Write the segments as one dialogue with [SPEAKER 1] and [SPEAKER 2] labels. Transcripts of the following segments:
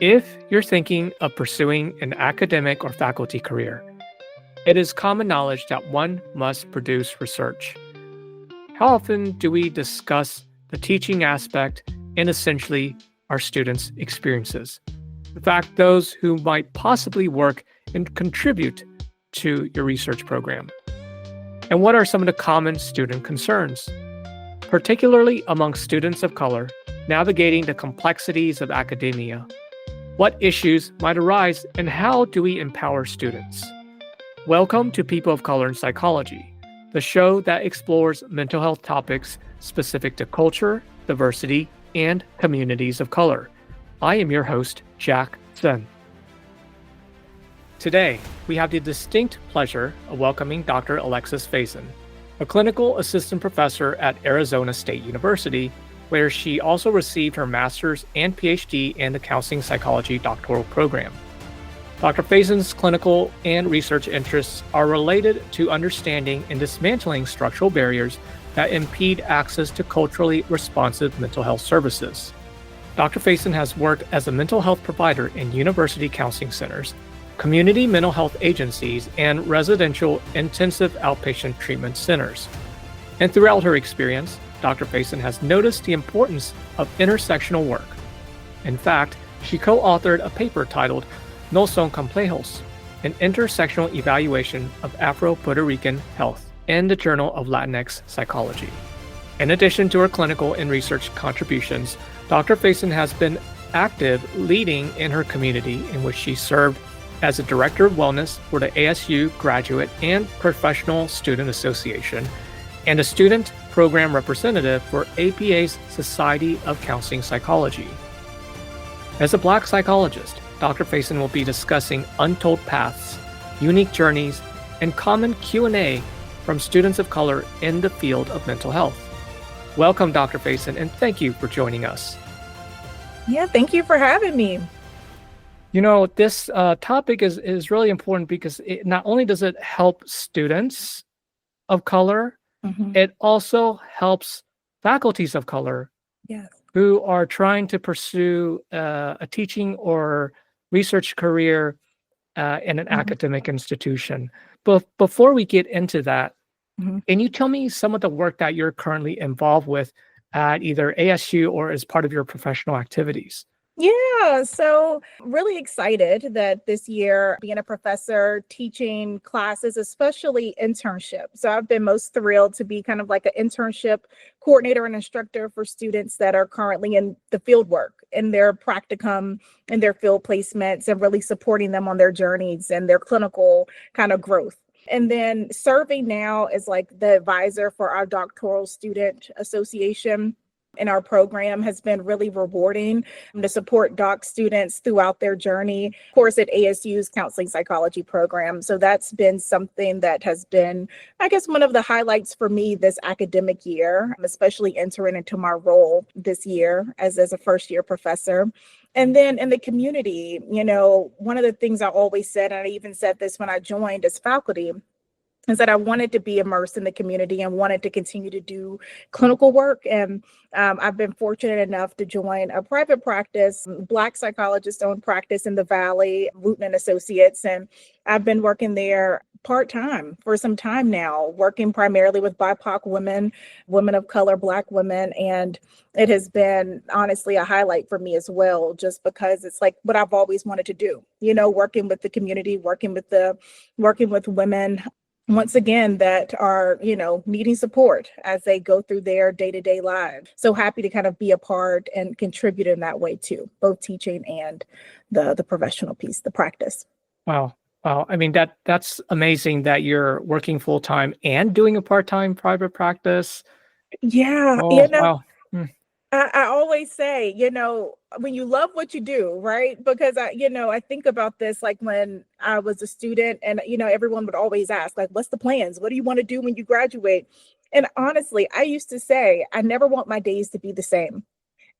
[SPEAKER 1] If you're thinking of pursuing an academic or faculty career, it is common knowledge that one must produce research. How often do we discuss the teaching aspect and essentially our students' experiences? In fact, those who might possibly work and contribute to your research program. And what are some of the common student concerns, particularly among students of color navigating the complexities of academia? What issues might arise, and how do we empower students? Welcome to People of Color in Psychology, the show that explores mental health topics specific to culture, diversity, and communities of color. I am your host, Jack Zen. Today, we have the distinct pleasure of welcoming Dr. Alexis Faison, a clinical assistant professor at Arizona State University, where she also received her master's and PhD in the counseling psychology doctoral program. Dr. Faison's clinical and research interests are related to understanding and dismantling structural barriers that impede access to culturally responsive mental health services. Dr. Faison has worked as a mental health provider in university counseling centers, community mental health agencies, and residential intensive outpatient treatment centers. And throughout her experience, Dr. Faison has noticed the importance of intersectional work. In fact, she co-authored a paper titled No Son Complejos, an intersectional evaluation of Afro-Puerto Rican health in the Journal of Latinx Psychology. In addition to her clinical and research contributions, Dr. Faison has been active leading in her community, in which she served as a director of wellness for the ASU Graduate and Professional Student Association and a student program representative for APA's Society of Counseling Psychology. As a Black psychologist, Dr. Faison will be discussing untold paths, unique journeys, and common Q&A from students of color in the field of mental health. Welcome, Dr. Faison, and thank you for joining us.
[SPEAKER 2] Yeah, thank you for having me.
[SPEAKER 1] You know, this topic is really important because it not only does it help students of color, it also helps faculties of color who are trying to pursue a teaching or research career in an academic institution. But before we get into that, can you tell me some of the work that you're currently involved with at either ASU or as part of your professional activities?
[SPEAKER 2] Yeah, so really excited that this year being a professor teaching classes, especially internship. So I've been most thrilled to be kind of like an internship coordinator and instructor for students that are currently in the field work, in their practicum, in their field placements, and really supporting them on their journeys and their clinical kind of growth. And then serving now as like the advisor for our doctoral student association. In our program has been really rewarding to support doc students throughout their journey, of course, at ASU's counseling psychology program. So that's been something that has been, I guess, one of the highlights for me this academic year, especially entering into my role this year as a first year professor. And then in the community, you know, one of the things I always said, and I even said this when I joined as faculty, is that I wanted to be immersed in the community and wanted to continue to do clinical work. And I've been fortunate enough to join a private practice, Black psychologist-owned practice in the Valley, Wooten and Associates. And I've been working there part-time for some time now, working primarily with BIPOC women, women of color, Black women. And it has been honestly a highlight for me as well, just because it's like what I've always wanted to do, you know, working with the community, working with women, once again, that are, you know, needing support as they go through their day-to-day lives. So happy to kind of be a part and contribute in that way too, both teaching and the professional piece, the practice.
[SPEAKER 1] Wow. I mean, that's amazing that you're working full-time and doing a part-time private practice.
[SPEAKER 2] Yeah.
[SPEAKER 1] Oh,
[SPEAKER 2] You know,
[SPEAKER 1] wow.
[SPEAKER 2] I always say, you know, when you love what you do, right? Because I think about this like when I was a student and, you know, everyone would always ask, like, what's the plans? What do you want to do when you graduate? And honestly, I used to say, I never want my days to be the same.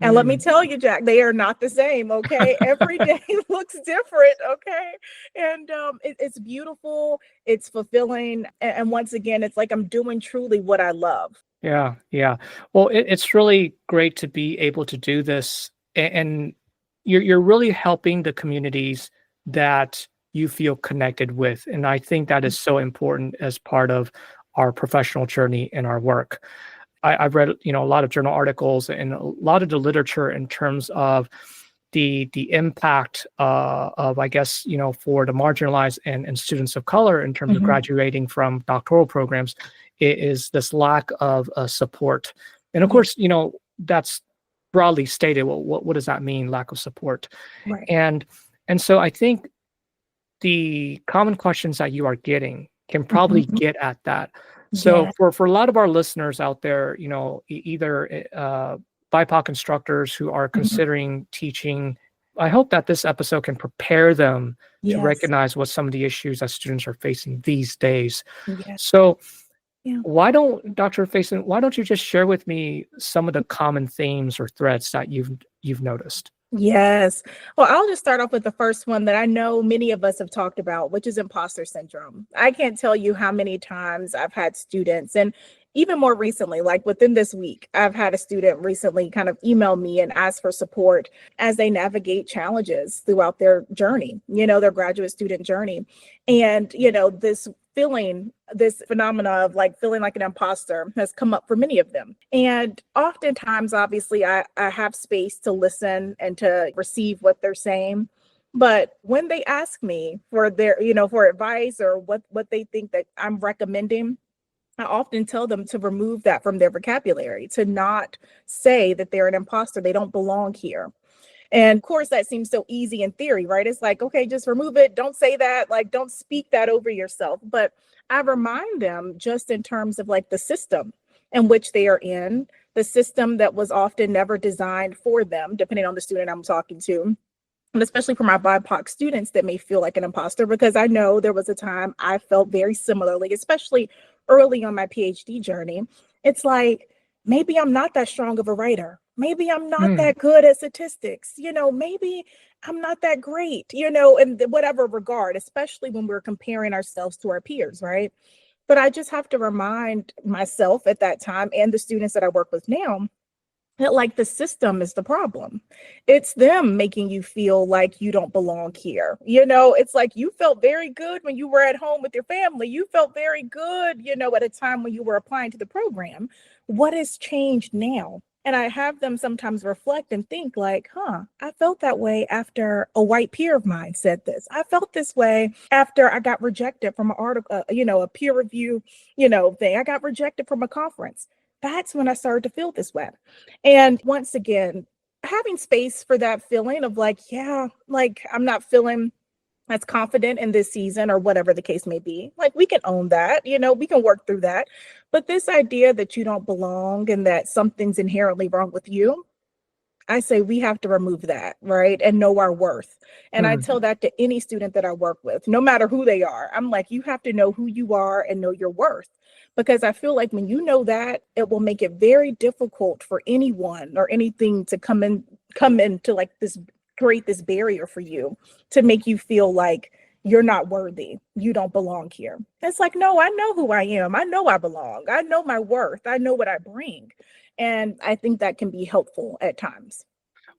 [SPEAKER 2] And let me tell you, Jack, they are not the same. Okay. Every day looks different. Okay. And it's beautiful. It's fulfilling. And once again, it's like I'm doing truly what I love.
[SPEAKER 1] Yeah. Well, it's really great to be able to do this and you're really helping the communities that you feel connected with. And I think that is so important as part of our professional journey in our work. I've read, a lot of journal articles and a lot of the literature in terms of the impact of, I guess, for the marginalized and students of color in terms of
[SPEAKER 2] Mhm.
[SPEAKER 1] graduating from doctoral programs, is this lack of support. And of
[SPEAKER 2] Yeah.
[SPEAKER 1] course, that's broadly stated. Well, what does that mean, lack of support?
[SPEAKER 2] Right.
[SPEAKER 1] And so I think the common questions that you are getting can probably
[SPEAKER 2] Mhm.
[SPEAKER 1] get at that. So
[SPEAKER 2] Yeah.
[SPEAKER 1] for a lot of our listeners out there, either BIPOC instructors who are
[SPEAKER 2] Mhm.
[SPEAKER 1] considering teaching, I hope that this episode can prepare them to
[SPEAKER 2] Yes.
[SPEAKER 1] recognize what some of the issues that students are facing these days.
[SPEAKER 2] Yeah.
[SPEAKER 1] So
[SPEAKER 2] Yeah.
[SPEAKER 1] Dr. Faison, why don't you just share with me some of the common themes or threads that you've noticed?
[SPEAKER 2] Yes. Well, I'll just start off with the first one that I know many of us have talked about, which is imposter syndrome. I can't tell you how many times I've had students, and even more recently, like within this week, I've had a student recently kind of email me and ask for support as they navigate challenges throughout their journey, their graduate student journey. And, this feeling, this phenomena of like feeling like an imposter has come up for many of them. And oftentimes, obviously, I have space to listen and to receive what they're saying. But when they ask me for their, for advice or what they think that I'm recommending, I often tell them to remove that from their vocabulary, to not say that they're an imposter, they don't belong here. And of course, that seems so easy in theory, right? It's like, okay, just remove it. Don't say that. Like, don't speak that over yourself. But I remind them just in terms of like the system in which they are in, the system that was often never designed for them, depending on the student I'm talking to. And especially for my BIPOC students that may feel like an imposter, because I know there was a time I felt very similarly, especially early on my PhD journey. It's like, maybe I'm not that strong of a writer. Maybe I'm not
[SPEAKER 1] Mm,
[SPEAKER 2] that good at statistics. Maybe I'm not that great, in whatever regard, especially when we're comparing ourselves to our peers, right? But I just have to remind myself at that time and the students that I work with now that like the system is the problem. It's them making you feel like you don't belong here. It's like you felt very good when you were at home with your family. You felt very good, at a time when you were applying to the program. What has changed now? And I have them sometimes reflect and think like, I felt that way after a white peer of mine said this. I felt this way after I got rejected from an article, a peer review, thing. I got rejected from a conference. That's when I started to feel this way. And once again, having space for that feeling of like, yeah, like I'm not feeling as confident in this season or whatever the case may be. Like we can own that, we can work through that. But this idea that you don't belong and that something's inherently wrong with you, I say we have to remove that, right? And know our worth. And I
[SPEAKER 1] mm.
[SPEAKER 2] tell that to any student that I work with, no matter who they are. I'm like, you have to know who you are and know your worth. Because I feel like when you know that, it will make it very difficult for anyone or anything to come into like this, create this barrier for you to make you feel like you're not worthy. You don't belong here. It's like, no, I know who I am. I know I belong. I know my worth. I know what I bring. And I think that can be helpful at times.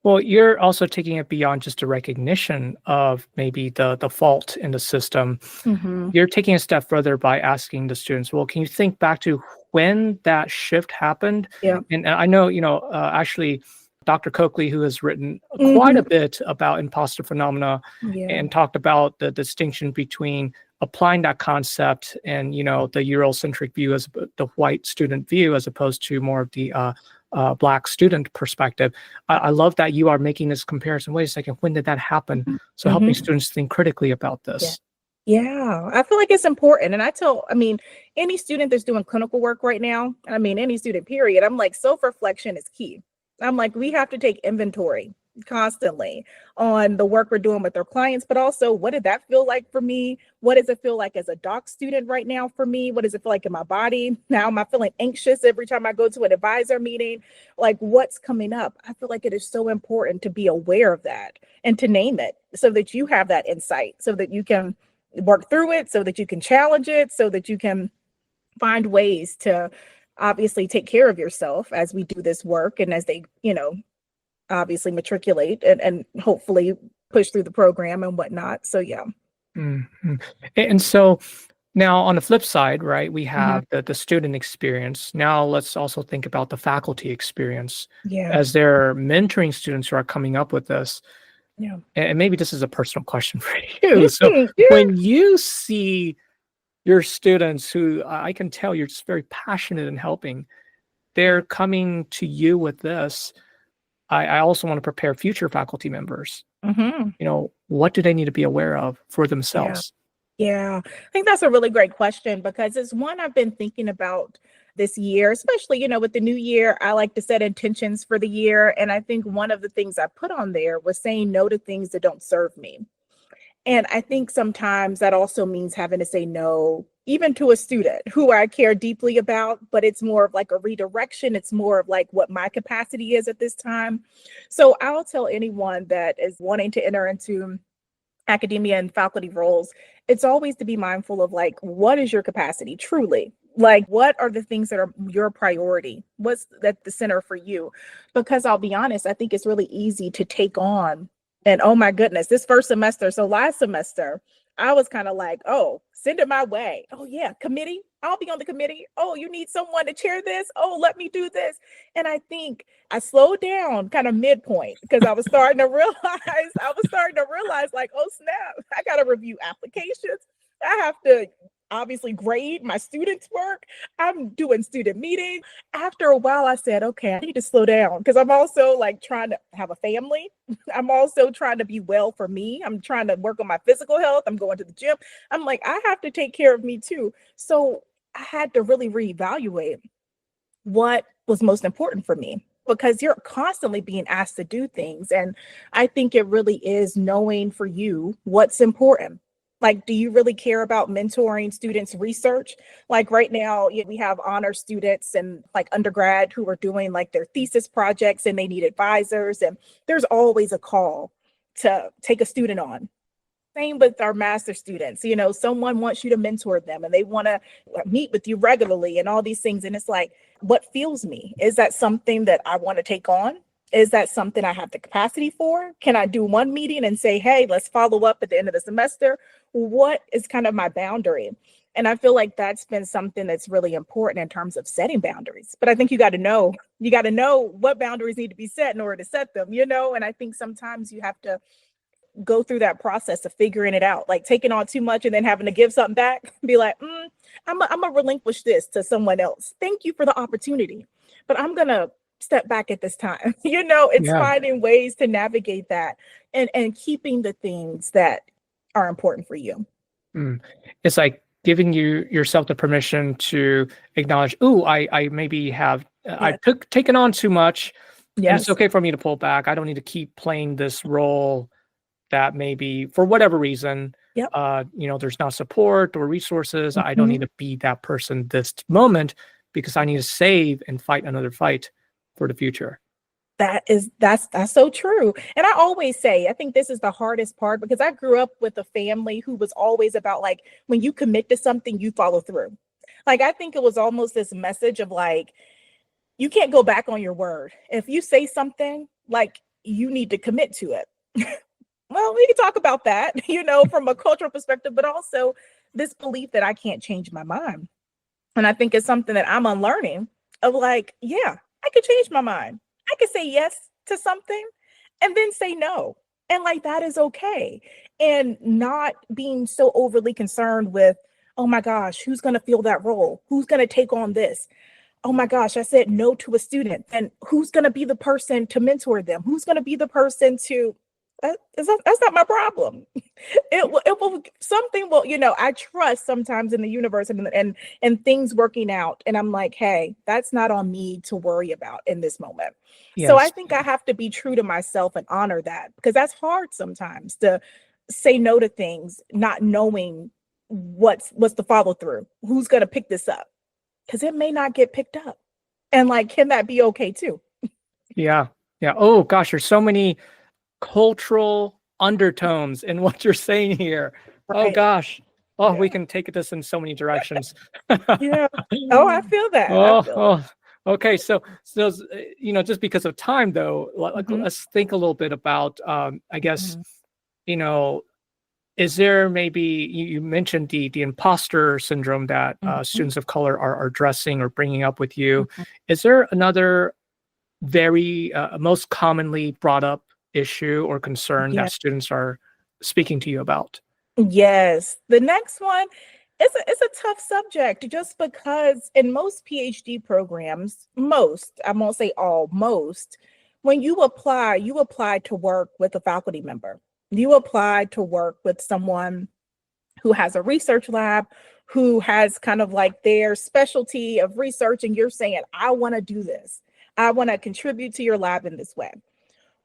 [SPEAKER 1] Well, you're also taking it beyond just a recognition of maybe the fault in the system.
[SPEAKER 2] Mhm.
[SPEAKER 1] You're taking a step further by asking the students, well, can you think back to when that shift happened?
[SPEAKER 2] Yeah.
[SPEAKER 1] And I know, actually, Dr. Coakley, who has written quite a
[SPEAKER 2] Mhm.
[SPEAKER 1] bit about imposter phenomena
[SPEAKER 2] Yeah.
[SPEAKER 1] and talked about the distinction between applying that concept and, the Eurocentric view as the white student view, as opposed to more of the Black student perspective. I love that you are making this comparison. Wait a second, when did that happen? So helping
[SPEAKER 2] Mhm.
[SPEAKER 1] students think critically about
[SPEAKER 2] Yeah.
[SPEAKER 1] this.
[SPEAKER 2] Yeah. I feel like it's important. And I mean, any student that's doing clinical work right now, I mean, any student period, I'm like, self-reflection is key. I'm like, we have to take inventory constantly on the work we're doing with our clients, but also what did that feel like for me? What does it feel like as a doc student right now for me? What does it feel like in my body? Now am I feeling anxious every time I go to an advisor meeting? Like what's coming up? I feel like it is so important to be aware of that and to name it so that you have that insight, so that you can work through it, so that you can challenge it, so that you can find ways to obviously take care of yourself as we do this work and as they, obviously matriculate and hopefully push through the program and whatnot. So yeah.
[SPEAKER 1] Mhm. And so now on the flip side, right, we
[SPEAKER 2] Mhm.
[SPEAKER 1] have the student experience. Now let's also think about the faculty experience
[SPEAKER 2] Yeah.
[SPEAKER 1] as they're mentoring students who are coming up with this.
[SPEAKER 2] Yeah.
[SPEAKER 1] And maybe this is a personal question for you. So
[SPEAKER 2] Yeah.
[SPEAKER 1] when you see your students who I can tell you're just very passionate in helping, they're
[SPEAKER 2] Yeah.
[SPEAKER 1] coming to you with this. I also want to prepare future faculty members.
[SPEAKER 2] Mhm.
[SPEAKER 1] What do they need to be aware of for
[SPEAKER 2] Yeah.
[SPEAKER 1] themselves?
[SPEAKER 2] Yeah, I think that's a really great question because it's one I've been thinking about this year, especially, with the new year. I like to set intentions for the year. And I think one of the things I put on there was saying no to things that don't serve me. And I think sometimes that also means having to say no, even to a student who I care deeply about, but it's more of like a redirection. It's more of like what my capacity is at this time. So I'll tell anyone that is wanting to enter into academia and faculty roles, it's always to be mindful of like, what is your capacity truly? Like, what are the things that are your priority? What's at the center for you? Because I'll be honest, I think it's really easy to take on. And oh my goodness, this first semester, so last semester, I was kind of like, oh, send it my way. Oh, yeah, committee. I'll be on the committee. Oh, you need someone to chair this. Oh, let me do this. And I think I slowed down kind of midpoint because I was starting to realize like, oh snap, I got to review applications. I have to obviously grade my students' work. I'm doing student meetings. After a while, I said, okay, I need to slow down because I'm also like trying to have a family. I'm also trying to be well for me. I'm trying to work on my physical health. I'm going to the gym. I'm like, I have to take care of me too. So I had to really reevaluate what was most important for me because you're constantly being asked to do things. And I think it really is knowing for you what's important. Like, do you really care about mentoring students' research? Like right now, we have honor students and like undergrad who are doing like their thesis projects and they need advisors. And there's always a call to take a student on. Same with our master students. Someone wants you to mentor them and they want to meet with you regularly and all these things. And it's like, what fuels me? Is that something that I want to take on? Is that something I have the capacity for? Can I do one meeting and say, hey, let's follow up at the end of the semester? What is kind of my boundary? And I feel like that's been something that's really important in terms of setting boundaries. But I think you got to know what boundaries need to be set in order to set them, and I think sometimes you have to go through that process of figuring it out, like taking on too much and then having to give something back, be like, I'm gonna relinquish this to someone else. Thank you for the opportunity, but I'm gonna step back at this time. It's
[SPEAKER 1] Yeah.
[SPEAKER 2] finding ways to navigate that and keeping the things that are important for you.
[SPEAKER 1] Mm. It's like giving yourself the permission to acknowledge, "Ooh, I maybe have I
[SPEAKER 2] Yes.
[SPEAKER 1] taken on too much, and it's
[SPEAKER 2] Yes.
[SPEAKER 1] okay for me to pull back. I don't need to keep playing this role that maybe for whatever reason,
[SPEAKER 2] Yep.
[SPEAKER 1] there's not support or resources. I don't need
[SPEAKER 2] Mhm.
[SPEAKER 1] to be that person this moment because I need to save and fight another fight for the future."
[SPEAKER 2] That's so true. And I always say, I think this is the hardest part because I grew up with a family who was always about like when you commit to something, you follow through. Like I think it was almost this message of like, you can't go back on your word. If you say something, like you need to commit to it. Well, we can talk about that, from a cultural perspective, but also this belief that I can't change my mind. And I think it's something that I'm unlearning of like, yeah, I could change my mind. I could say yes to something and then say no. And like that is okay. And not being so overly concerned with, oh my gosh, who's going to fill that role? Who's going to take on this? Oh my gosh, I said no to a student. And who's going to be the person to mentor them? Who's going to be the person to that's not my problem. It will something will, I trust sometimes in the universe and things working out. And I'm like, hey, that's not on me to worry about in this moment. So I
[SPEAKER 1] Yes.
[SPEAKER 2] think I have to be true to myself and honor that because that's hard sometimes to say no to things, not knowing what's the follow through, who's gonna pick this up. Because it may not get picked up. And like, can that be okay too?
[SPEAKER 1] Yeah. Yeah. Oh gosh, there's so many cultural undertones in what you're saying here. Oh
[SPEAKER 2] Right.
[SPEAKER 1] gosh. Oh,
[SPEAKER 2] Yeah.
[SPEAKER 1] we can take this in so many directions.
[SPEAKER 2] Yeah. Oh, I feel that. I
[SPEAKER 1] Oh,
[SPEAKER 2] feel it.
[SPEAKER 1] oh. Okay, so just because of time, though,
[SPEAKER 2] Mhm,
[SPEAKER 1] let's think a little bit about, I guess,
[SPEAKER 2] mhm,
[SPEAKER 1] you know, is there maybe you mentioned the imposter syndrome that
[SPEAKER 2] mhm,
[SPEAKER 1] students of color are addressing or bringing up with you?
[SPEAKER 2] mhm.
[SPEAKER 1] Is there another very most commonly brought up issue or concern
[SPEAKER 2] Yeah.
[SPEAKER 1] that students are speaking to you about?
[SPEAKER 2] Yes. The next one is a tough subject just because in most PhD programs, most, I won't say all, most, when you apply to work with a faculty member. You apply to work with someone who has a research lab, who has kind of like their specialty of research, and you're saying, I want to do this. I want to contribute to your lab in this way.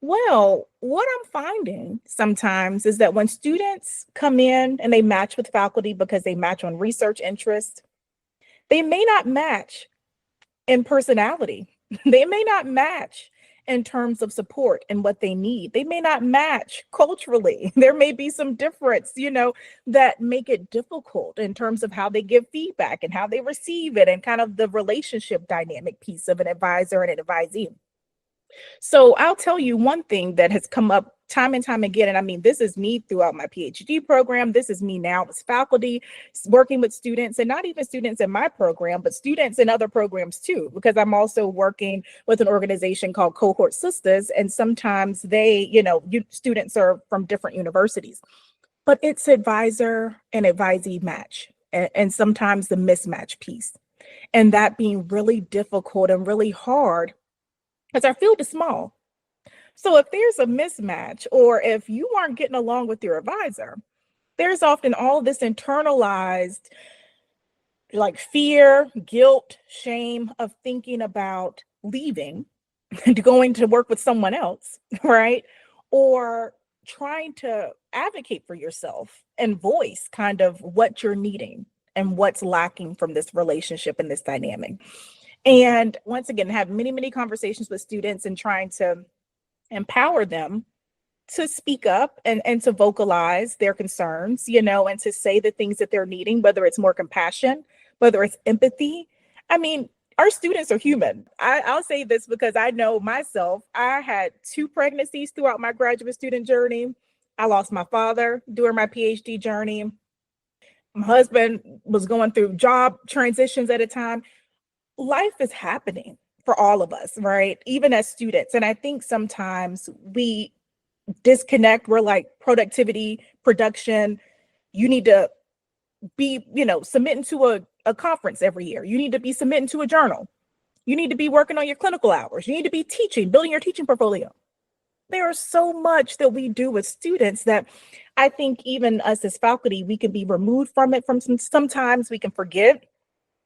[SPEAKER 2] Well, what I'm finding sometimes is that when students come in and they match with faculty because they match on research interest, they may not match in personality. They may not match in terms of support and what they need. They may not match culturally. There may be some difference, that make it difficult in terms of how they give feedback and how they receive it and kind of the relationship dynamic piece of an advisor and an advisee. So I'll tell you one thing that has come up time and time again. And I mean, this is me throughout my PhD program. This is me now as faculty working with students, and not even students in my program, but students in other programs too, because I'm also working with an organization called Cohort Sisters. And sometimes students are from different universities, but it's advisor and advisee match. And sometimes the mismatch piece, and that being really difficult and really hard because our field is small. So if there's a mismatch or if you aren't getting along with your advisor, there's often all this internalized like fear, guilt, shame of thinking about leaving and going to work with someone else, right? Or trying to advocate for yourself and voice kind of what you're needing and what's lacking from this relationship and this dynamic. And once again, have many, many conversations with students and trying to empower them to speak up and to vocalize their concerns, and to say the things that they're needing, whether it's more compassion, whether it's empathy. I mean, our students are human. I'll say this because I know myself. I had two pregnancies throughout my graduate student journey. I lost my father during my PhD journey. My husband was going through job transitions at a time. Life is happening for all of us, right? Even as students. And I think sometimes we disconnect. We're like productivity, production. You need to be, submitting to a conference every year. You need to be submitting to a journal. You need to be working on your clinical hours. You need to be teaching, building your teaching portfolio. There is so much that we do with students that I think even us as faculty, we can be removed from it. Sometimes we can forget.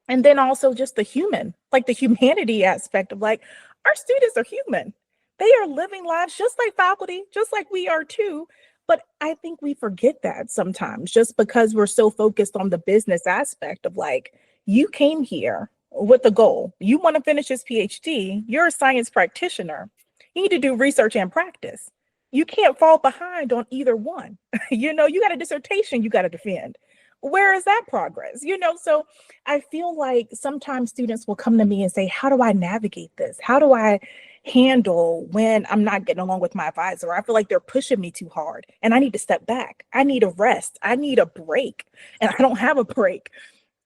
[SPEAKER 2] And then also just the human, like the humanity aspect of like our students are human. They are living lives just like faculty, just like we are too. But I think we forget that sometimes just because we're so focused on the business aspect of like, you came here with a goal. You want to finish this PhD. You're a science practitioner. You need to do research and practice. You can't fall behind on either one. You got a dissertation you got to defend. Where is that progress? So I feel like sometimes students will come to me and say, how do I navigate this? How do I handle when I'm not getting along with my advisor? I feel like they're pushing me too hard and I need to step back. I need a rest. I need a break and I don't have a break.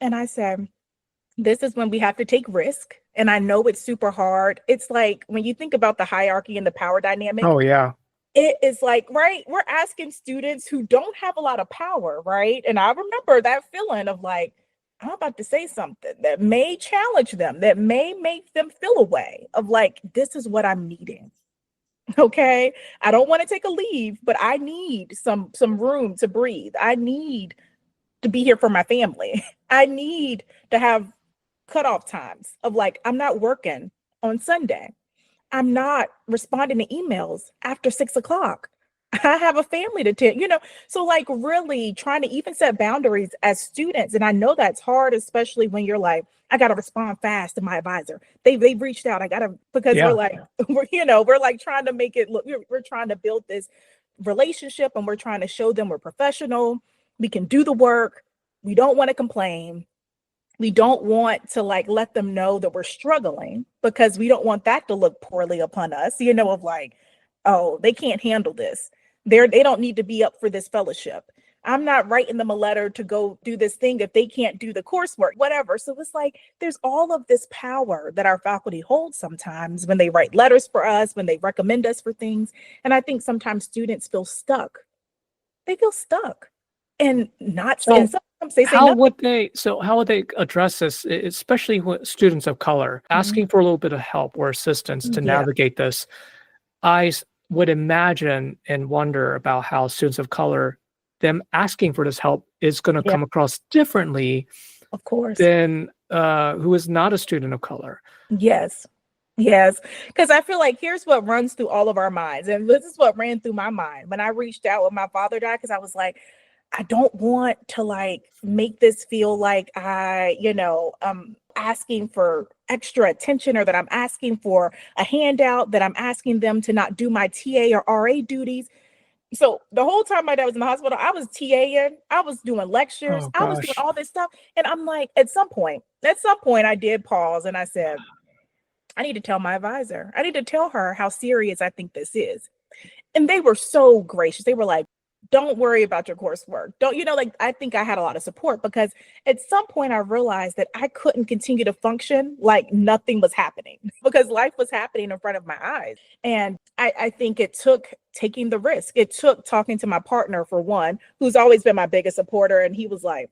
[SPEAKER 2] And I said, this is when we have to take risk. And I know it's super hard. It's like when you think about the hierarchy and the power dynamic,
[SPEAKER 1] Oh yeah.
[SPEAKER 2] it is like, right, we're asking students who don't have a lot of power, right? And I remember that feeling of like, I'm about to say something that may challenge them, that may make them feel a way of like, this is what I'm needing. Okay. I don't want to take a leave, but I need some room to breathe. I need to be here for my family. I need to have cutoff times of like, I'm not working on Sunday. I'm not responding to emails after 6 o'clock. I have a family to tend, So like really trying to even set boundaries as students. And I know that's hard, especially when you're like, I gotta respond fast to my advisor. They've reached out. I gotta because we're
[SPEAKER 1] Yeah.
[SPEAKER 2] like, we're like trying to make it look, we're trying to build this relationship and we're trying to show them we're professional. We can do the work. We don't want to complain. We don't want to like let them know that we're struggling because we don't want that to look poorly upon us, of like, oh, they can't handle this. They don't need to be up for this fellowship. I'm not writing them a letter to go do this thing if they can't do the coursework, whatever. So it's like there's all of this power that our faculty holds sometimes when they write letters for us, when they recommend us for things. And I think sometimes students feel stuck. They feel stuck and not, and
[SPEAKER 1] So
[SPEAKER 2] sometimes they say nothing.
[SPEAKER 1] how would they address this, especially with students of color,
[SPEAKER 2] Mhm.
[SPEAKER 1] asking for a little bit of help or assistance to
[SPEAKER 2] Yeah,
[SPEAKER 1] navigate this? Would imagine and wonder about how students of color, them asking for this help is going to
[SPEAKER 2] yeah,
[SPEAKER 1] come across differently
[SPEAKER 2] of course.
[SPEAKER 1] than who is not a student of color.
[SPEAKER 2] Yes. Yes. Because I feel like here's what runs through all of our minds. And this is what ran through my mind when I reached out when my father died, because I was like, I don't want to like make this feel like I'm asking for extra attention or that I'm asking for a handout, that I'm asking them to not do my TA or RA duties. So the whole time my dad was in the hospital, I was TAing, I was doing lectures,
[SPEAKER 1] Oh
[SPEAKER 2] I was doing
[SPEAKER 1] gosh.
[SPEAKER 2] all this stuff. And I'm like, at some point I did pause and I said, I need to tell my advisor. I need to tell her how serious I think this is. And they were so gracious. They were like, don't worry about your coursework. Don't, like I think I had a lot of support because at some point I realized that I couldn't continue to function like nothing was happening because life was happening in front of my eyes. And I think it took taking the risk. It took talking to my partner, for one, who's always been my biggest supporter. And he was like,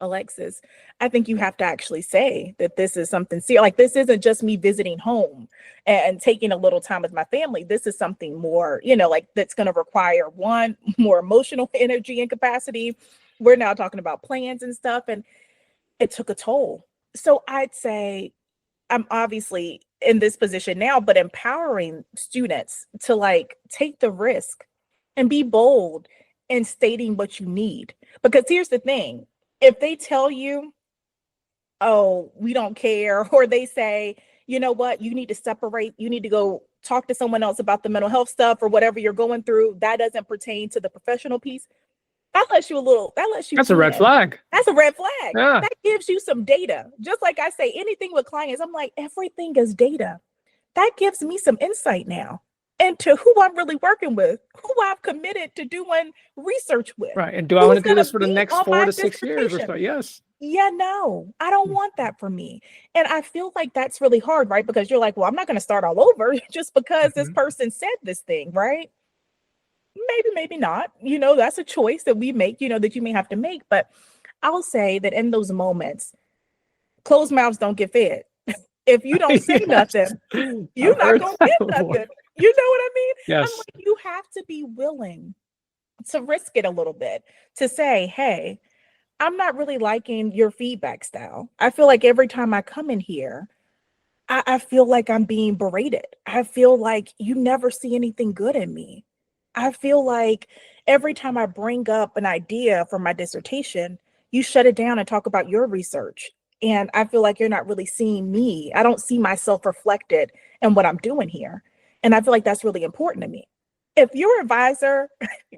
[SPEAKER 2] Alexis, I think you have to actually say that this is something serious. Like, this isn't just me visiting home and taking a little time with my family. This is something more, like that's going to require one, more emotional energy and capacity. We're now talking about plans and stuff, and it took a toll. So I'd say I'm obviously in this position now, but empowering students to like take the risk and be bold in stating what you need. Because here's the thing, if they tell you, oh, we don't care, or they say, you know what, you need to separate, you need to go talk to someone else about the mental health stuff or whatever you're going through, that doesn't pertain to the professional piece. That lets you
[SPEAKER 1] That's a red
[SPEAKER 2] in.
[SPEAKER 1] flag.
[SPEAKER 2] That's a red flag.
[SPEAKER 1] Yeah.
[SPEAKER 2] That gives you some data. Just like I say, anything with clients, I'm like, everything is data. That gives me some insight now into who I'm really working with, who I've committed to doing research with,
[SPEAKER 1] Right. And do I want
[SPEAKER 2] who's
[SPEAKER 1] to do
[SPEAKER 2] going
[SPEAKER 1] this
[SPEAKER 2] to
[SPEAKER 1] for the
[SPEAKER 2] be
[SPEAKER 1] next
[SPEAKER 2] on
[SPEAKER 1] four
[SPEAKER 2] my
[SPEAKER 1] to six years or
[SPEAKER 2] dissertation.
[SPEAKER 1] so? Yes.
[SPEAKER 2] Yeah, no, I don't want that for me. And I feel like that's really hard, right? Because you're like, well, I'm not going to start all over just because this
[SPEAKER 1] Mhm.
[SPEAKER 2] person said this thing, right? Maybe, maybe not. That's a choice that we make, that you may have to make. But I'll say that in those moments, closed mouths don't get fed. If you don't say
[SPEAKER 1] Yes.
[SPEAKER 2] nothing, you're
[SPEAKER 1] I've
[SPEAKER 2] not
[SPEAKER 1] heard
[SPEAKER 2] going to
[SPEAKER 1] that
[SPEAKER 2] get
[SPEAKER 1] before.
[SPEAKER 2] nothing. You know what I mean? I'm
[SPEAKER 1] Yes.
[SPEAKER 2] like, you have to be willing to risk it a little bit, to say, hey, I'm not really liking your feedback style. I feel like every time I come in here, I feel like I'm being berated. I feel like you never see anything good in me. I feel like every time I bring up an idea for my dissertation, you shut it down and talk about your research. And I feel like you're not really seeing me. I don't see myself reflected in what I'm doing here. And I feel like that's really important to me. If your advisor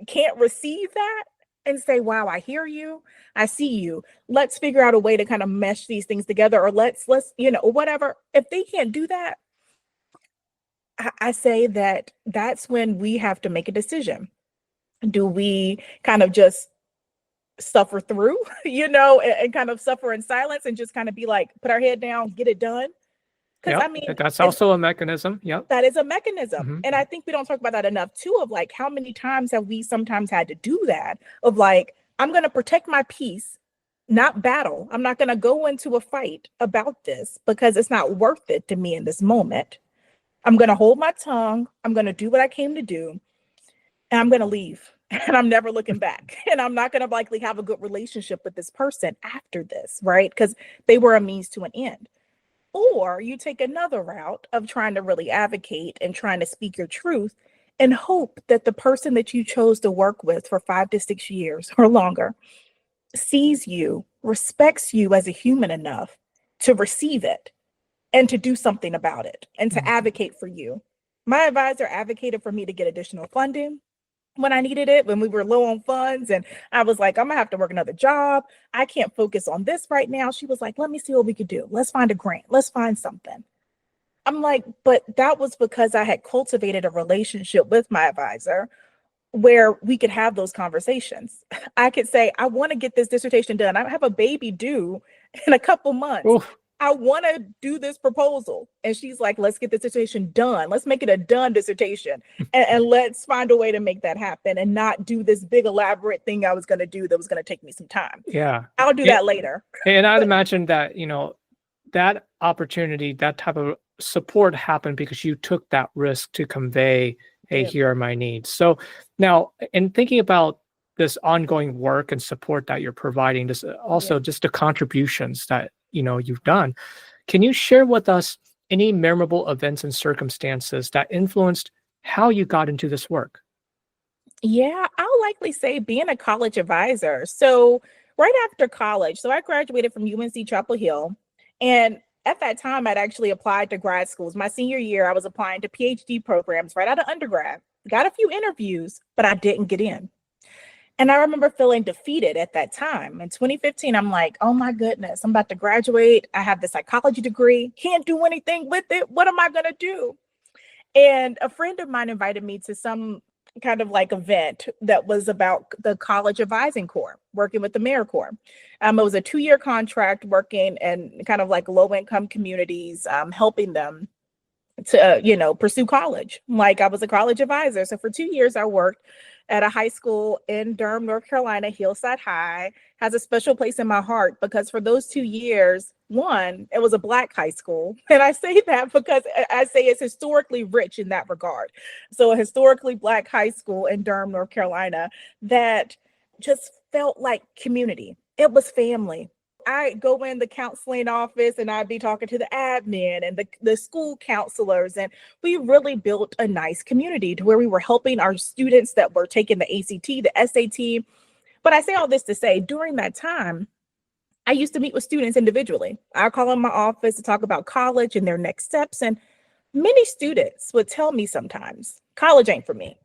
[SPEAKER 2] can't receive that and say, wow, I hear you, I see you, let's figure out a way to kind of mesh these things together, or let's whatever. If they can't do that, I say that that's when we have to make a decision. Do we kind of just suffer through, and kind of suffer in silence and just kind of be like, put our head down, get it done? Because I
[SPEAKER 1] Yep.
[SPEAKER 2] mean,
[SPEAKER 1] That's
[SPEAKER 2] it's
[SPEAKER 1] also a mechanism. Yep.
[SPEAKER 2] that is a mechanism.
[SPEAKER 1] Hmm.
[SPEAKER 2] And I think we don't talk about that enough too, of like, how many times have we sometimes had to do that, of like, I'm going to protect my peace, not battle. I'm not going to go into a fight about this because it's not worth it to me in this moment. I'm going to hold my tongue. I'm going to do what I came to do, and I'm going to leave. And I'm never looking back. And I'm not going to likely have a good relationship with this person after this, right? Because they were a means to an end. Or you take another route of trying to really advocate and trying to speak your truth and hope that the person that you chose to work with for 5 to 6 years or longer sees you, respects you as a human enough to receive it and to do something about it and to
[SPEAKER 1] Hmm.
[SPEAKER 2] advocate for you. My advisor advocated for me to get additional funding. when I needed it, when we were low on funds. And I was like, I'm gonna have to work another job. I can't focus on this right now. She was like, let me see what we could do. Let's find a grant. Let's find something. I'm like, but that was because I had cultivated a relationship with my advisor where we could have those conversations. I could say, I want to get this dissertation done. I have a baby due in a couple months.
[SPEAKER 1] Oh,
[SPEAKER 2] I want to do this proposal. And she's like, let's get this dissertation done. Let's make it a done dissertation. And let's find a way to make that happen and not do this big elaborate thing I was going to do that was going to take me some time.
[SPEAKER 1] yeah.
[SPEAKER 2] I'll do that later.
[SPEAKER 1] And I'd
[SPEAKER 2] But
[SPEAKER 1] imagine that, that opportunity, that type of support happened because you took that risk to convey, hey,
[SPEAKER 2] yeah,
[SPEAKER 1] here are my needs. So now, in thinking about this ongoing work and support that you're providing, this
[SPEAKER 2] yeah.
[SPEAKER 1] also just the contributions that you've done, can you share with us any memorable events and circumstances that influenced how you got into this work?
[SPEAKER 2] Yeah, I'll likely say being a college advisor. So, right after college, so I graduated from UNC Chapel Hill. And at that time, I'd actually applied to grad schools. My senior year, I was applying to PhD programs right out of undergrad. Got a few interviews, but I didn't get in. And I remember feeling defeated at that time. In 2015, I'm like, oh my goodness, I'm about to graduate. I have the psychology degree, can't do anything with it. What am I going to do? And a friend of mine invited me to some kind of like event that was about the college advising corps, working with the AmeriCorps. It was a 2-year contract working in kind of like low income communities, helping them to, pursue college. Like I was a college advisor. So for 2 years, I worked at a high school in Durham, North Carolina. Hillside High has a special place in my heart because for those 2 years, one, it was a Black high school. And I say that because I say it's historically rich in that regard. So a historically Black high school in Durham, North Carolina, that just felt like community. It was family. I go in the counseling office and I'd be talking to the admin and the school counselors. And we really built a nice community to where we were helping our students that were taking the ACT, the SAT. But I say all this to say, during that time, I used to meet with students individually. I call in my office to talk about college and their next steps. And many students would tell me sometimes, college ain't for me.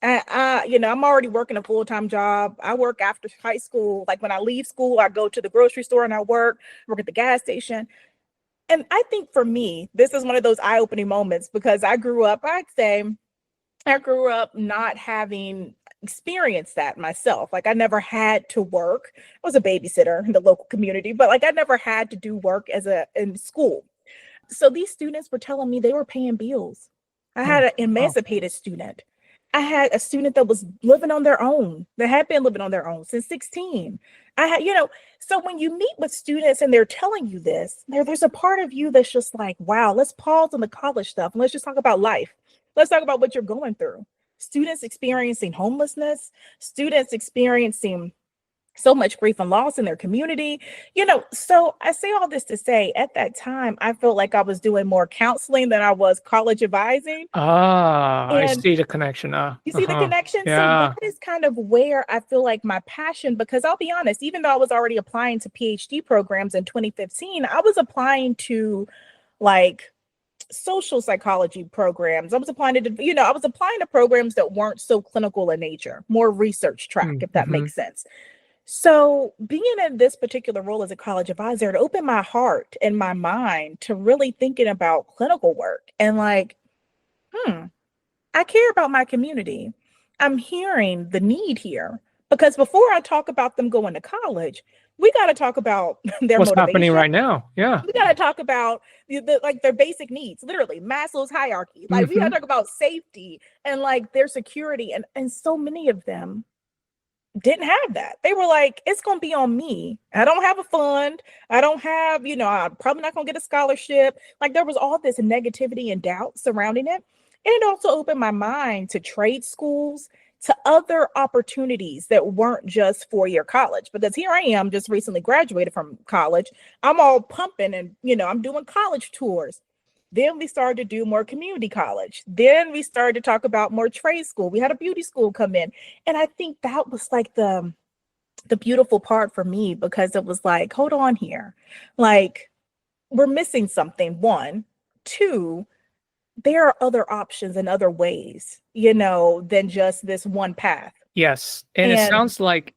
[SPEAKER 2] I'm already working a full-time job. I work after high school. Like when I leave school, I go to the grocery store and I work at the gas station. And I think for me, this is one of those eye-opening moments because I'd say I grew up not having experienced that myself. Like I never had to work. I was a babysitter in the local community, but like I never had to do work in school. So these students were telling me they were paying bills. I
[SPEAKER 1] Oh,
[SPEAKER 2] had an
[SPEAKER 1] wow.
[SPEAKER 2] emancipated student. I had a student that was living on their own, that had been living on their own since 16. I had, so when you meet with students and they're telling you this, there's a part of you that's just like, wow, let's pause on the college stuff and let's just talk about life. Let's talk about what you're going through. Students experiencing homelessness, students experiencing so much grief and loss in their community. So I say all this to say at that time, I felt like I was doing more counseling than I was college advising.
[SPEAKER 1] Ah, I
[SPEAKER 2] And
[SPEAKER 1] see the connection.
[SPEAKER 2] you see the
[SPEAKER 1] Uh-huh.
[SPEAKER 2] connection? So that
[SPEAKER 1] Yeah.
[SPEAKER 2] is kind of where I feel like my passion, because I'll be honest, even though I was already applying to PhD programs in 2015, I was applying to like social psychology programs. I was applying to programs that weren't so clinical in nature, more research track, if that
[SPEAKER 1] Mm-hmm.
[SPEAKER 2] makes sense. So being in this particular role as a college advisor, it opened my heart and my mind to really thinking about clinical work and like, hmm, I care about my community. I'm hearing the need here because before I talk about them going to college, we got to talk about their
[SPEAKER 1] What's happening
[SPEAKER 2] motivation.
[SPEAKER 1] right now? Yeah.
[SPEAKER 2] We got to talk about like their basic needs, literally Maslow's hierarchy. Like we got
[SPEAKER 1] Mm-hmm.
[SPEAKER 2] to talk about safety and like their security. And so many of them didn't have that. They were like, it's going to be on me. I don't have a fund. I don't have, I'm probably not going to get a scholarship. Like there was all this negativity and doubt surrounding it. And it also opened my mind to trade schools, to other opportunities that weren't just 4-year college. Because here I am, just recently graduated from college. I'm all pumping and, I'm doing college tours. Then we started to do more community college. Then we started to talk about more trade school. We had a beauty school come in. And I think that was like the beautiful part for me because it was like, hold on here. Like we're missing something. One, two, there are other options and other ways, than just this one path.
[SPEAKER 1] Yes. And it
[SPEAKER 2] And
[SPEAKER 1] sounds like,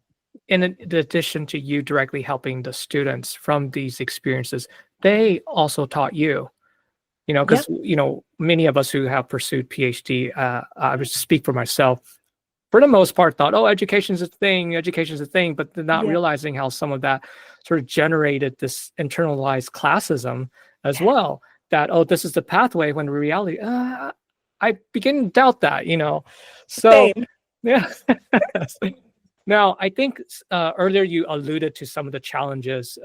[SPEAKER 1] in addition to you directly helping the students from these experiences, they also taught you,
[SPEAKER 2] yeah,
[SPEAKER 1] because, many of us who have pursued PhD, I would speak for myself, for the most part, thought, oh, education's a thing, but they're not
[SPEAKER 2] yeah,
[SPEAKER 1] realizing how some of that sort of generated this internalized classism as
[SPEAKER 2] yeah,
[SPEAKER 1] well. That, oh, this is the pathway, when in reality, I begin to doubt that. So,
[SPEAKER 2] same.
[SPEAKER 1] yeah. Now, I think earlier you alluded to some of the challenges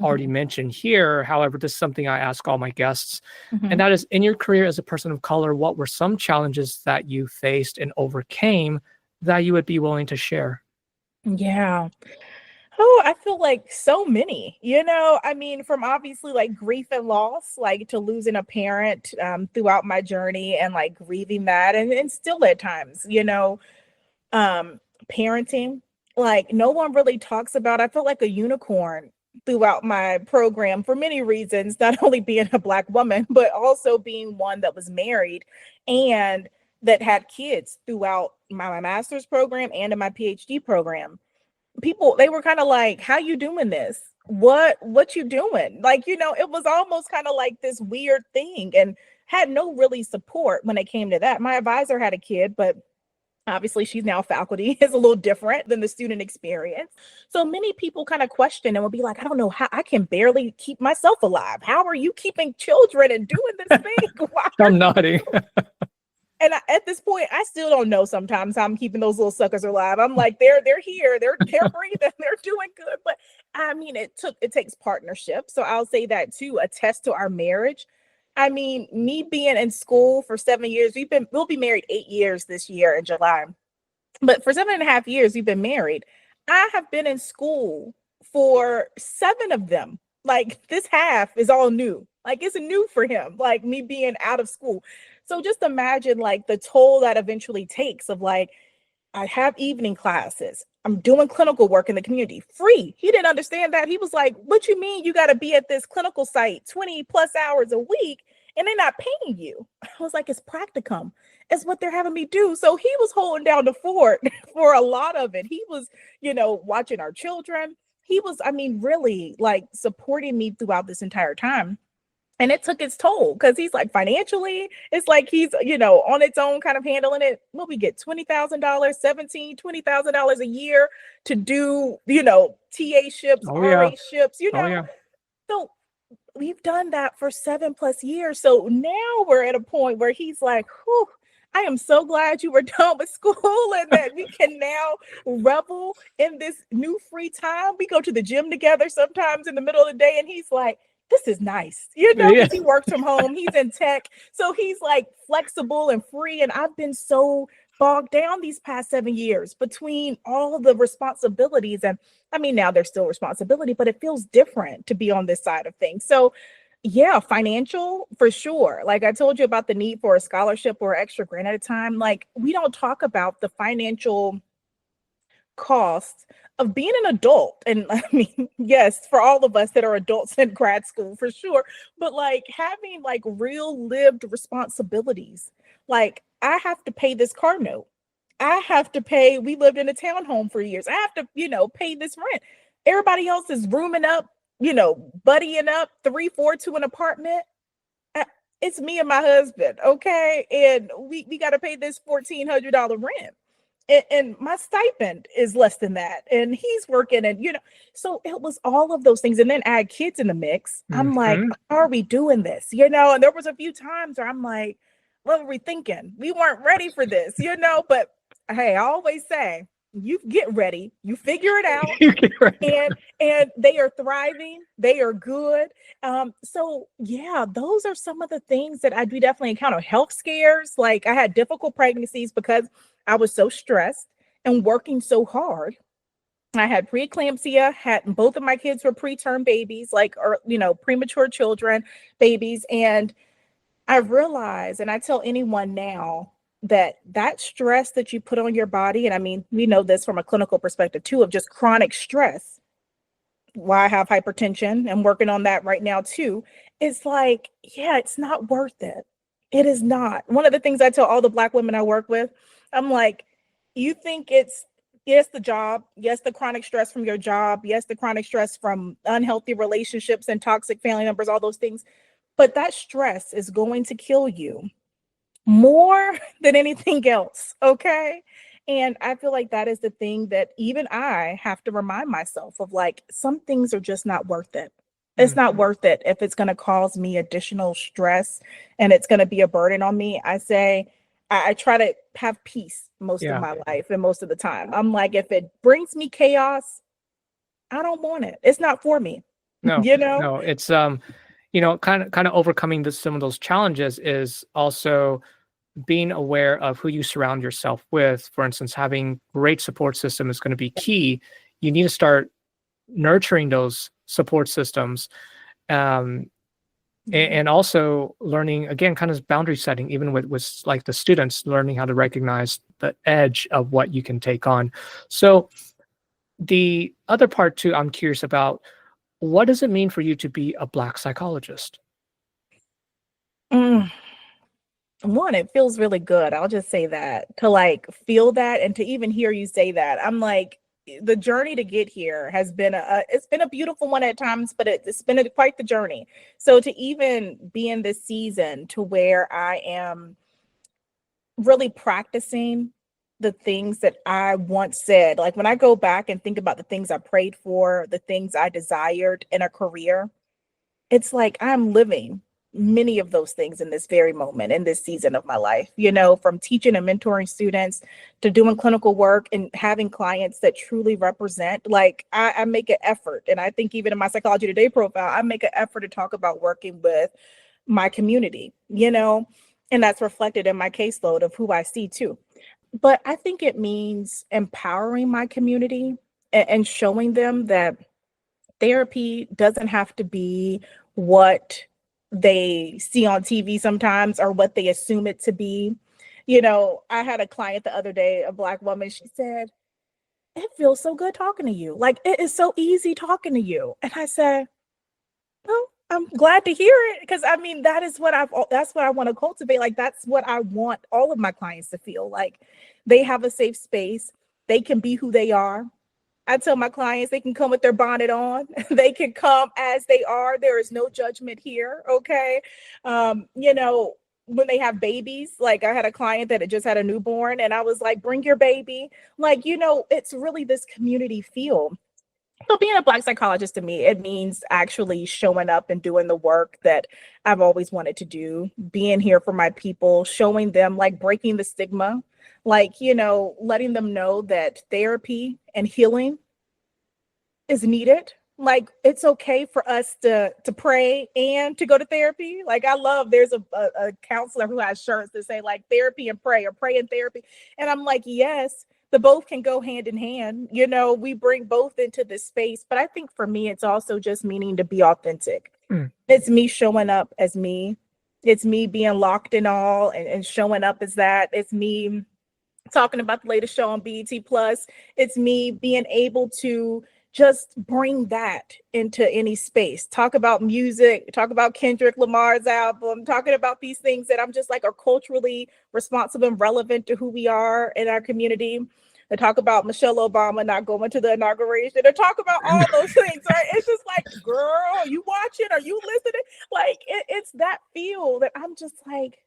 [SPEAKER 1] already
[SPEAKER 2] Mhm,
[SPEAKER 1] mentioned here. However, this is something I ask all my guests, and
[SPEAKER 2] mhm.
[SPEAKER 1] that is, in your career as a person of color, what were some challenges that you faced and overcame that you would be willing to share?
[SPEAKER 2] Yeah. Oh, I feel like so many, I mean, from obviously like grief and loss, like to losing a parent throughout my journey and like grieving that and still at times, um, parenting, like no one really talks about. I felt like a unicorn throughout my program for many reasons, not only being a Black woman, but also being one that was married and that had kids throughout my master's program and in my PhD program. People, they were kind of like, how you doing this? What you doing? Like, it was almost kind of like this weird thing, and had no really support when it came to that. My advisor had a kid, but obviously she's now faculty, is a little different than the student experience. So many people kind of question and will be like, I don't know how I can barely keep myself alive. How are you keeping children and doing this thing? Why are
[SPEAKER 1] I'm
[SPEAKER 2] you
[SPEAKER 1] nodding.
[SPEAKER 2] and at this point, I still don't know sometimes how I'm keeping those little suckers alive. I'm like, they're here, they're breathing, they're doing good. But I mean, it takes partnership. So I'll say that too, attest to our marriage. I mean, me being in school for 7 years, we'll be married 8 years this year in July. But for 7.5 years, we've been married. I have been in school for 7 of them. Like this half is all new. Like it's new for him, like me being out of school. So just imagine like the toll that eventually takes of like, I have evening classes. I'm doing clinical work in the community free. He didn't understand that. He was like, what you mean you got to be at this clinical site 20 plus hours a week and they're not paying you? I was like, it's practicum. It's what they're having me do. So he was holding down the fort for a lot of it. He was, watching our children. He was, I mean, really like supporting me throughout this entire time. And it took its toll because he's like financially, it's like he's, on its own kind of handling it. What we get $20,000, 17, $20,000 a year to do, TA ships,
[SPEAKER 1] Oh, yeah.
[SPEAKER 2] RA ships,
[SPEAKER 1] Oh, yeah.
[SPEAKER 2] So we've done that for 7+ years. So now we're at a point where he's like, whew, I am so glad you were done with school and that we can now revel in this new free time. We go to the gym together sometimes in the middle of the day, and he's like, this is nice,
[SPEAKER 1] Yeah.
[SPEAKER 2] because he works from home, he's in tech. So he's like flexible and free. And I've been so bogged down these past 7 years between all the responsibilities. And I mean, now there's still responsibility, but it feels different to be on this side of things. So yeah, financial for sure. Like I told you about the need for a scholarship or extra grant at a time. Like we don't talk about the financial cost of being an adult. And I mean, yes, for all of us that are adults in grad school for sure, but like having like real lived responsibilities. Like I have to pay this car note. I have to pay, we lived in a townhome for years. I have to, pay this rent. Everybody else is rooming up, buddying up 3, 4 to an apartment. Uh, It's me and my husband, okay? And we got to pay this $1,400 rent. And my stipend is less than that. And he's working, and so it was all of those things. And then add kids in the mix. I'm like,
[SPEAKER 1] Hmm.
[SPEAKER 2] how are we doing this? And there was a few times where I'm like, what were we thinking? We weren't ready for this, but hey, I always say, you get ready, you figure it out, and they are thriving, they are good. So yeah, those are some of the things that I do definitely encounter. Health scares, like I had difficult pregnancies because I was so stressed and working so hard. I had preeclampsia, had both of my kids were preterm babies, like, or premature children, babies. And I realize, and I tell anyone now, that that stress that you put on your body, and I mean, we know this from a clinical perspective too, of just chronic stress, why I have hypertension and working on that right now too. It's like, yeah, it's not worth it. It is not. One of the things I tell all the Black women I work with, I'm like, you think it's, yes, the job, yes, the chronic stress from your job, yes, the chronic stress from unhealthy relationships and toxic family members, all those things, but that stress is going to kill you more than anything else. Okay. And I feel like that is the thing that even I have to remind myself of, like, some things are just not worth it. It's
[SPEAKER 1] Mm,
[SPEAKER 2] not worth it if it's going to cause me additional stress and it's going to be a burden on me. I say, I try to have peace most of
[SPEAKER 1] yeah.
[SPEAKER 2] my life and most of the time. I'm like, if it brings me chaos, I don't want it. It's not for me,
[SPEAKER 1] No,
[SPEAKER 2] you know?
[SPEAKER 1] no, it's kind of overcoming some of those challenges is also being aware of who you surround yourself with. For instance, having great support system is going to be key. You need to start nurturing those support systems, um,
[SPEAKER 2] Yeah.
[SPEAKER 1] and also learning again, kind of boundary setting, even with like the students, learning how to recognize the edge of what you can take on. So the other part too, I'm curious about, what does it mean for you to be a Black psychologist?
[SPEAKER 2] Mm. One, it feels really good. I'll just say that, to like feel that and to even hear you say that. I'm like, the journey to get here has been it's been a beautiful one at times, but it's been quite the journey. So to even be in this season to where I am really practicing the things that I once said, like when I go back and think about the things I prayed for, the things I desired in a career, it's like I'm living many of those things in this very moment, in this season of my life, from teaching and mentoring students to doing clinical work and having clients that truly represent. Like I make an effort. And I think even in my Psychology Today profile, I make an effort to talk about working with my community, and that's reflected in my caseload of who I see too. But I think it means empowering my community and showing them that therapy doesn't have to be what they see on TV sometimes or what they assume it to be. I had a client the other day, a Black woman, she said, "It feels so good talking to you. Like, it is so easy talking to you." And I said, "Well, I'm glad to hear it, because I mean, that's what I want to cultivate. Like, that's what I want all of my clients to feel like they have a safe space. They can be who they are. I tell my clients they can come with their bonnet on. They can come as they are. There is no judgment here. Okay. When they have babies, like I had a client that had just had a newborn, and I was like, bring your baby. Like, it's really this community feel. So being a Black psychologist to me, it means actually showing up and doing the work that I've always wanted to do, being here for my people, showing them, like, breaking the stigma, like, letting them know that therapy and healing is needed. Like, it's okay for us to pray and to go to therapy. Like, I love, there's a counselor who has shirts that say like therapy and pray, or pray and therapy. And I'm like, yes, the both can go hand in hand. We bring both into this space. But I think for me, it's also just meaning to be authentic.
[SPEAKER 1] Mm,
[SPEAKER 2] It's me showing up as me. It's me being locked in all and showing up as that. It's me talking about the latest show on BET Plus. It's me being able to just bring that into any space. Talk about music, talk about Kendrick Lamar's album, talking about these things that I'm just like are culturally responsible and relevant to who we are in our community. They talk about Michelle Obama not going to the inauguration. They talk about all those things, right? It's just like, girl, you watching? Are you listening? Like, it's that feel that I'm just like,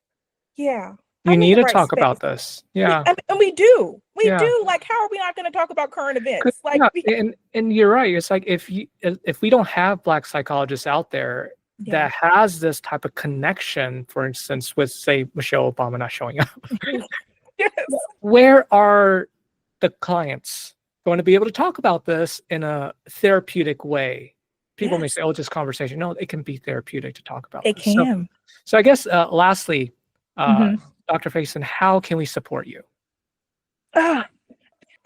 [SPEAKER 2] yeah,
[SPEAKER 1] you
[SPEAKER 2] I'm in
[SPEAKER 1] need
[SPEAKER 2] the
[SPEAKER 1] to
[SPEAKER 2] right
[SPEAKER 1] talk
[SPEAKER 2] space.
[SPEAKER 1] about this. Yeah.
[SPEAKER 2] And we do. We
[SPEAKER 1] Yeah.
[SPEAKER 2] do. Like, how are we not going to talk about current
[SPEAKER 1] 'Cause
[SPEAKER 2] events? Like,
[SPEAKER 1] yeah, and you're right. It's like if we don't have Black psychologists out there
[SPEAKER 2] yeah.
[SPEAKER 1] that has this type of connection, for instance, with say Michelle Obama not showing up,
[SPEAKER 2] Yes.
[SPEAKER 1] where are the clients going to be able to talk about this in a therapeutic way? People may
[SPEAKER 2] Yes,
[SPEAKER 1] say, "Oh, just conversation." No, it can be therapeutic to talk about
[SPEAKER 2] it
[SPEAKER 1] this. So,
[SPEAKER 2] can.
[SPEAKER 1] I guess lastly, uh,
[SPEAKER 2] Mhm.
[SPEAKER 1] Dr. Faison, how can we support you?
[SPEAKER 2] Ah,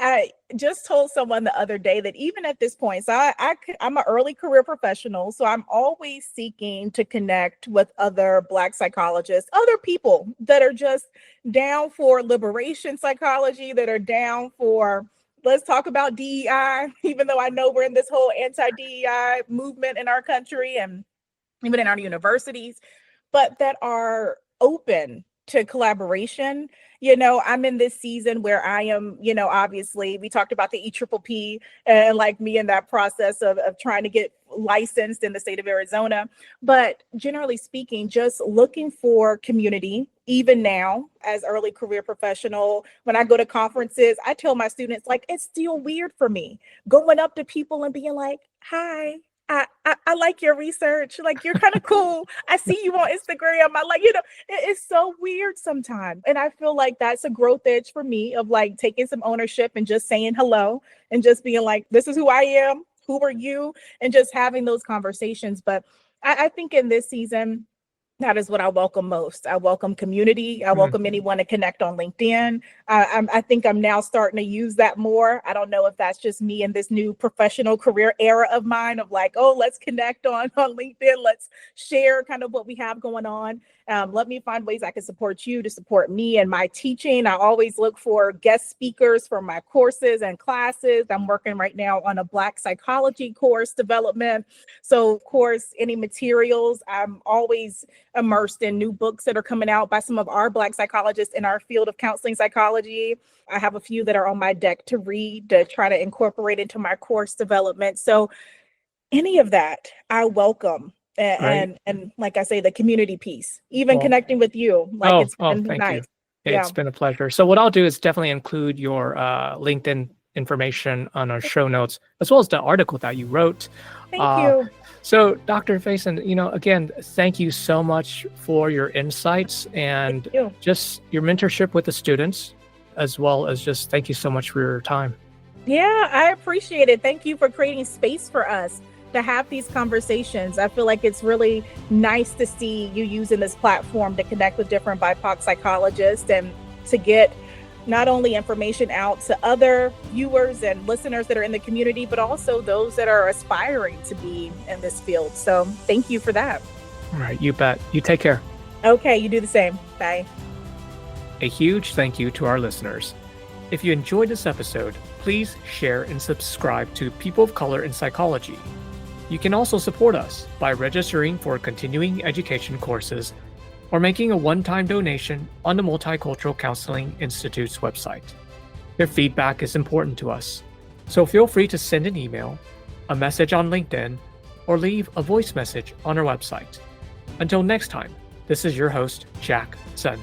[SPEAKER 2] I just told someone the other day that even at this point, so I'm an early career professional, so I'm always seeking to connect with other Black psychologists, other people that are just down for liberation psychology, that are down for, let's talk about DEI, even though I know we're in this whole anti-DEI movement in our country and even in our universities, but that are open to collaboration. I'm in this season where I am, obviously we talked about the EPPP and like me in that process of trying to get licensed in the state of Arizona. But generally speaking, just looking for community, even now as early career professional, when I go to conferences, I tell my students, like, it's still weird for me going up to people and being like, hi, I like your research. Like, you're kind of cool. I see you on Instagram. I like, it's so weird sometimes. And I feel like that's a growth edge for me of like taking some ownership and just saying hello and just being like, this is who I am. Who are you? And just having those conversations. But I think in this season, that is what I welcome most. I welcome community. I welcome anyone to connect on LinkedIn. I think I'm now starting to use that more. I don't know if that's just me in this new professional career era of mine of like, oh, let's connect on LinkedIn. Let's share kind of what we have going on. Let me find ways I can support you to support me and my teaching. I always look for guest speakers for my courses and classes. I'm working right now on a Black psychology course development. So of course, any materials, I'm always immersed in new books that are coming out by some of our Black psychologists in our field of counseling psychology. I have a few that are on my deck to read to try to incorporate into my course development. So any of that, I welcome. And like I say, the community piece, even connecting with you, like it's been nice.
[SPEAKER 1] It's been a pleasure. So what I'll do is definitely include your LinkedIn information on our show notes, as well as the article that you wrote.
[SPEAKER 2] Thank you.
[SPEAKER 1] So Dr. Faison, again, thank you so much for your insights and just your mentorship with the students, as well as just thank you so much for your time.
[SPEAKER 2] Yeah, I appreciate it. Thank you for creating space for us to have these conversations. I feel like it's really nice to see you using this platform to connect with different BIPOC psychologists and to get not only information out to other viewers and listeners that are in the community, but also those that are aspiring to be in this field. So thank you for that.
[SPEAKER 1] All right, you bet. You take care.
[SPEAKER 2] Okay, you do the same. Bye.
[SPEAKER 1] A huge thank you to our listeners. If you enjoyed this episode, please share and subscribe to People of Color in Psychology. You can also support us by registering for continuing education courses or making a one-time donation on the Multicultural Counseling Institute's website. Your feedback is important to us, so feel free to send an email, a message on LinkedIn, or leave a voice message on our website. Until next time, this is your host, Jack Sun.